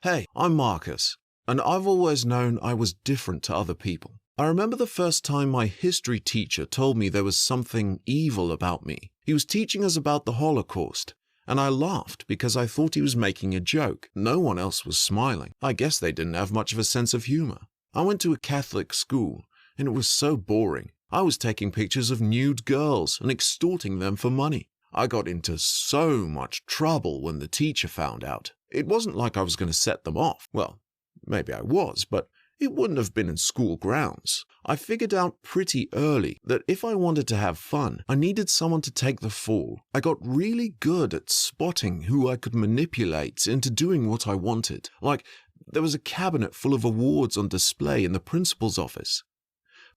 Hey, I'm Marcus, and I've always known I was different to other people. I remember the first time my history teacher told me there was something evil about me. He was teaching us about the Holocaust, and I laughed because I thought he was making a joke. No one else was smiling. I guess they didn't have much of a sense of humor. I went to a Catholic school, and it was so boring. I was taking pictures of nude girls and extorting them for money. I got into so much trouble when the teacher found out. It wasn't like I was going to set them off. Well, maybe I was, but it wouldn't have been in school grounds. I figured out pretty early that if I wanted to have fun, I needed someone to take the fall. I got really good at spotting who I could manipulate into doing what I wanted. Like, there was a cabinet full of awards on display in the principal's office.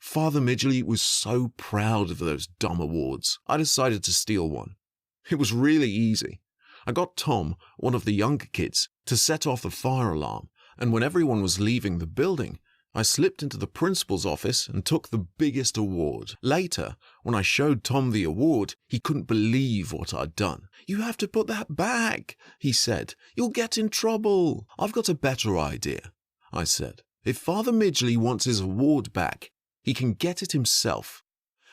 Father Midgley was so proud of those dumb awards. I decided to steal one. It was really easy. I got Tom, one of the younger kids, to set off the fire alarm, and when everyone was leaving the building, I slipped into the principal's office and took the biggest award. Later, when I showed Tom the award, he couldn't believe what I'd done. "You have to put that back," he said. "You'll get in trouble." "I've got a better idea," I said. "If Father Midgley wants his award back, he can get it himself.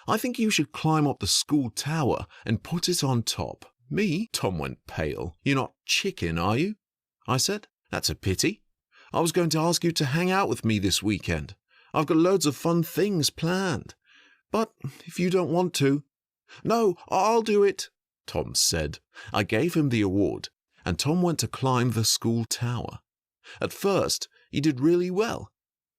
I think you should climb up the school tower and put it on top." "Me?" Tom went pale. "You're not chicken, are you?" I said. "That's a pity. I was going to ask you to hang out with me this weekend. I've got loads of fun things planned. But if you don't want to—" "No, I'll do it," Tom said. I gave him the award, and Tom went to climb the school tower. At first, he did really well.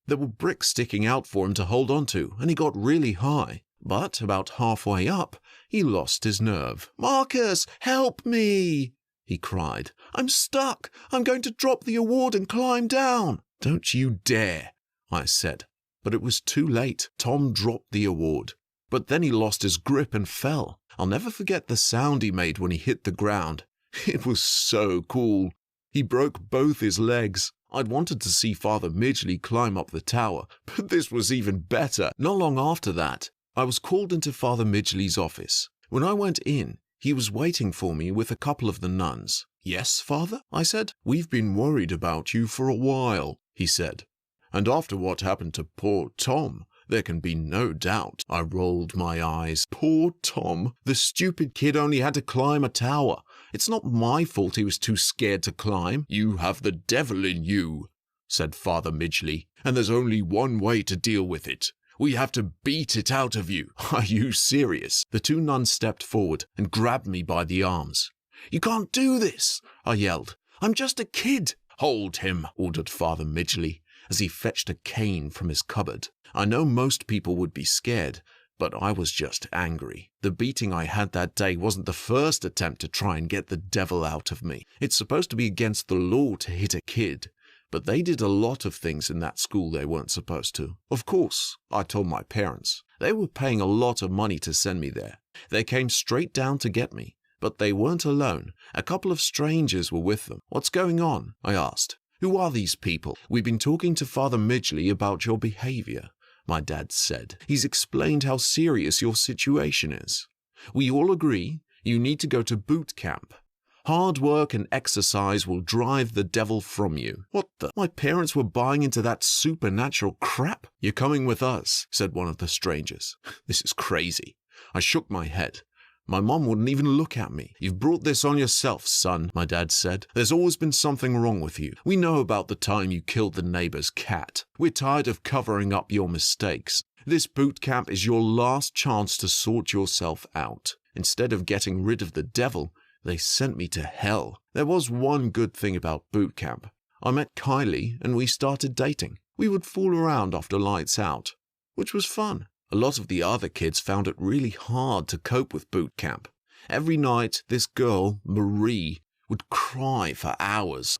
There were bricks sticking out for him to hold onto, and he got really high. But about halfway up, he lost his nerve. "Marcus, help me!" he cried. "I'm stuck. I'm going to drop the award and climb down." "Don't you dare," I said. But it was too late. Tom dropped the award. But then he lost his grip and fell. I'll never forget the sound he made when he hit the ground. It was so cool. He broke both his legs. I'd wanted to see Father Midgley climb up the tower, but this was even better. Not long after that, I was called into Father Midgley's office. When I went in, he was waiting for me with a couple of the nuns. "Yes, Father?" I said. "We've been worried about you for a while," he said. "And after what happened to poor Tom, there can be no doubt." I rolled my eyes. Poor Tom. The stupid kid only had to climb a tower. It's not my fault he was too scared to climb. "You have the devil in you," said Father Midgley, "and there's only one way to deal with it. We have to beat it out of you." "Are you serious?" The two nuns stepped forward and grabbed me by the arms. "You can't do this," I yelled. "I'm just a kid." "Hold him," ordered Father Midgley, as he fetched a cane from his cupboard. I know most people would be scared, but I was just angry. The beating I had that day wasn't the first attempt to try and get the devil out of me. It's supposed to be against the law to hit a kid, but they did a lot of things in that school they weren't supposed to. Of course, I told my parents. They were paying a lot of money to send me there. They came straight down to get me, but they weren't alone. A couple of strangers were with them. "What's going on?" I asked. "Who are these people?" "We've been talking to Father Midgley about your behavior," my dad said. "He's explained how serious your situation is. We all agree you need to go to boot camp. Hard work and exercise will drive the devil from you." What the? My parents were buying into that supernatural crap? "You're coming with us," said one of the strangers. This is crazy. I shook my head. My mom wouldn't even look at me. "You've brought this on yourself, son," my dad said. "There's always been something wrong with you. We know about the time you killed the neighbor's cat. We're tired of covering up your mistakes. This boot camp is your last chance to sort yourself out. Instead of getting rid of the devil, they sent me to hell." There was one good thing about boot camp. I met Kylie and we started dating. We would fool around after lights out, which was fun. A lot of the other kids found it really hard to cope with boot camp. Every night, this girl, Marie, would cry for hours.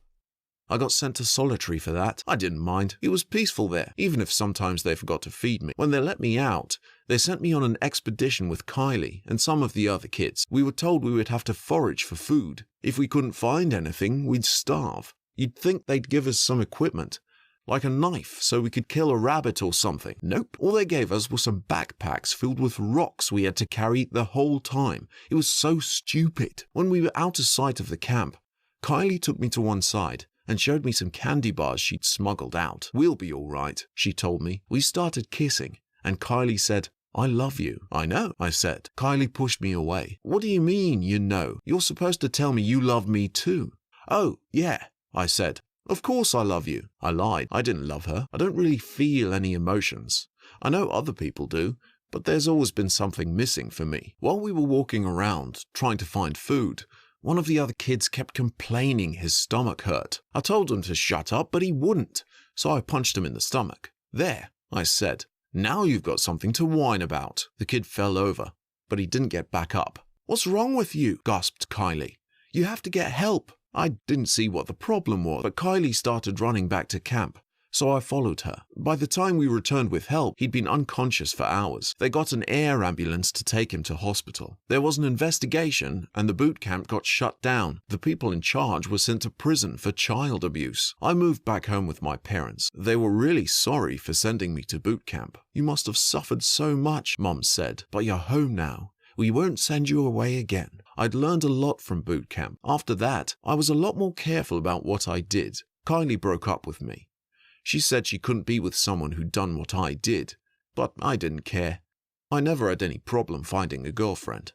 I got sent to solitary for that. I didn't mind. It was peaceful there, even if sometimes they forgot to feed me. When they let me out, they sent me on an expedition with Kylie and some of the other kids. We were told we would have to forage for food. If we couldn't find anything, we'd starve. You'd think they'd give us some equipment, like a knife, so we could kill a rabbit or something. Nope. All they gave us were some backpacks filled with rocks we had to carry the whole time. It was so stupid. When we were out of sight of the camp, Kylie took me to one side and showed me some candy bars she'd smuggled out. "We'll be all right," she told me. We started kissing, and Kylie said, "I love you." "I know," I said. Kylie pushed me away. "What do you mean, you know? You're supposed to tell me you love me too." "Oh, yeah," I said. "Of course I love you." I lied. I didn't love her. I don't really feel any emotions. I know other people do, but there's always been something missing for me. While we were walking around, trying to find food, one of the other kids kept complaining his stomach hurt. I told him to shut up, but he wouldn't, so I punched him in the stomach. "There," I said. "Now you've got something to whine about." The kid fell over, but he didn't get back up. "What's wrong with you?" gasped Kylie. "You have to get help." I didn't see what the problem was, but Kylie started running back to camp, so I followed her. By the time we returned with help, he'd been unconscious for hours. They got an air ambulance to take him to hospital. There was an investigation, and the boot camp got shut down. The people in charge were sent to prison for child abuse. I moved back home with my parents. They were really sorry for sending me to boot camp. "You must have suffered so much," Mum said, "but you're home now. We won't send you away again." I'd learned a lot from boot camp. After that, I was a lot more careful about what I did. Kylie broke up with me. She said she couldn't be with someone who'd done what I did, but I didn't care. I never had any problem finding a girlfriend.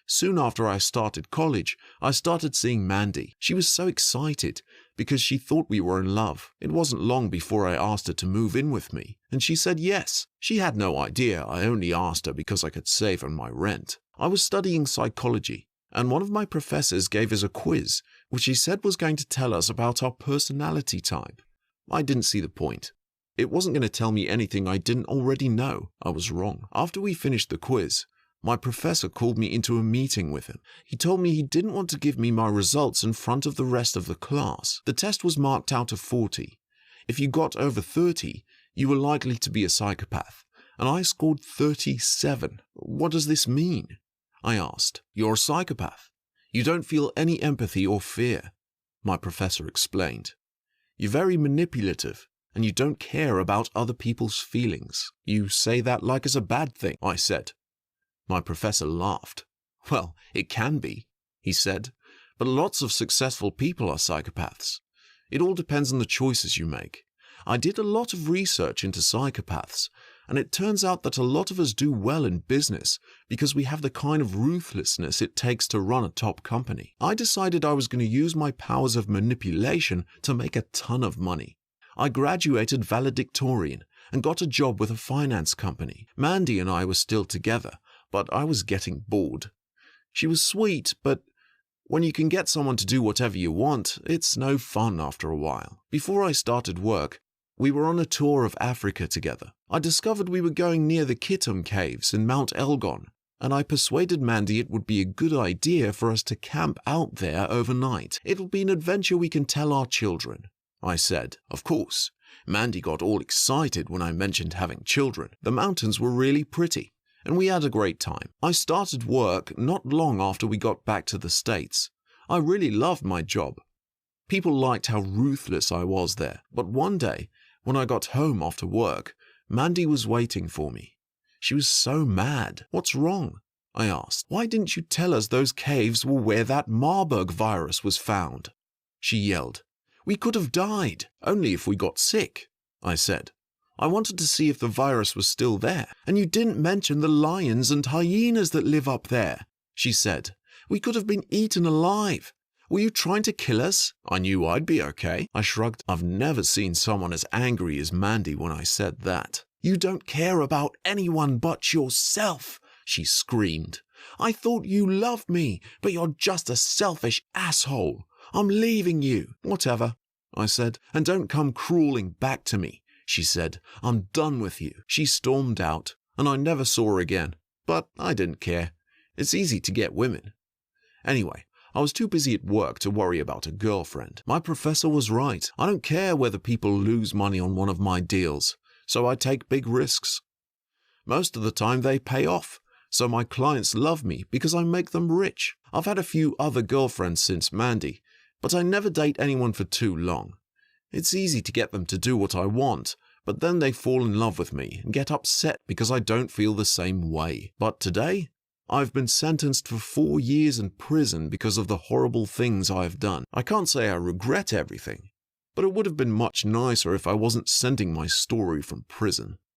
Soon after I started college, I started seeing Mandy. She was so excited because she thought we were in love. It wasn't long before I asked her to move in with me, and she said yes. She had no idea I only asked her because I could save on my rent. I was studying psychology, and one of my professors gave us a quiz, which he said was going to tell us about our personality type. I didn't see the point. It wasn't going to tell me anything I didn't already know. I was wrong. After we finished the quiz, my professor called me into a meeting with him. He told me he didn't want to give me my results in front of the rest of the class. The test was marked out of 40. If you got over 30, you were likely to be a psychopath, and I scored 37. "What does this mean?" I asked. "You're a psychopath. You don't feel any empathy or fear," my professor explained. "You're very manipulative, and you don't care about other people's feelings." "You say that like it's a bad thing," I said. My professor laughed. "Well, it can be," he said, "but lots of successful people are psychopaths. It all depends on the choices you make. I did a lot of research into psychopaths, and it turns out that a lot of us do well in business because we have the kind of ruthlessness it takes to run a top company. I decided I was going to use my powers of manipulation to make a ton of money. I graduated valedictorian and got a job with a finance company. Mandy and I were still together, but I was getting bored. She was sweet, but when you can get someone to do whatever you want, it's no fun after a while. Before I started work, we were on a tour of Africa together. I discovered we were going near the Kittim Caves in Mount Elgon, and I persuaded Mandy it would be a good idea for us to camp out there overnight. "It'll be an adventure we can tell our children," I said. Of course, Mandy got all excited when I mentioned having children. The mountains were really pretty, and we had a great time. I started work not long after we got back to the States. I really loved my job. People liked how ruthless I was there, but one day, when I got home after work, Mandy was waiting for me. She was so mad. "What's wrong?" I asked. "Why didn't you tell us those caves were where that Marburg virus was found?" She yelled. "We could have died, only if we got sick," I said. "I wanted to see if the virus was still there. And you didn't mention the lions and hyenas that live up there," she said. "We could have been eaten alive. Were you trying to kill us?" I knew I'd be okay. I shrugged. I've never seen someone as angry as Mandy when I said that. "You don't care about anyone but yourself," she screamed. "I thought you loved me, but you're just a selfish asshole. I'm leaving you." "Whatever," I said, "and don't come crawling back to me," she said. "I'm done with you." She stormed out, and I never saw her again. But I didn't care. It's easy to get women. Anyway, I was too busy at work to worry about a girlfriend. My professor was right. I don't care whether people lose money on one of my deals, so I take big risks. Most of the time they pay off, so my clients love me because I make them rich. I've had a few other girlfriends since Mandy, but I never date anyone for too long. It's easy to get them to do what I want, but then they fall in love with me and get upset because I don't feel the same way. But today, I've been sentenced for 4 years in prison because of the horrible things I've done. I can't say I regret everything, but it would have been much nicer if I wasn't sending my story from prison.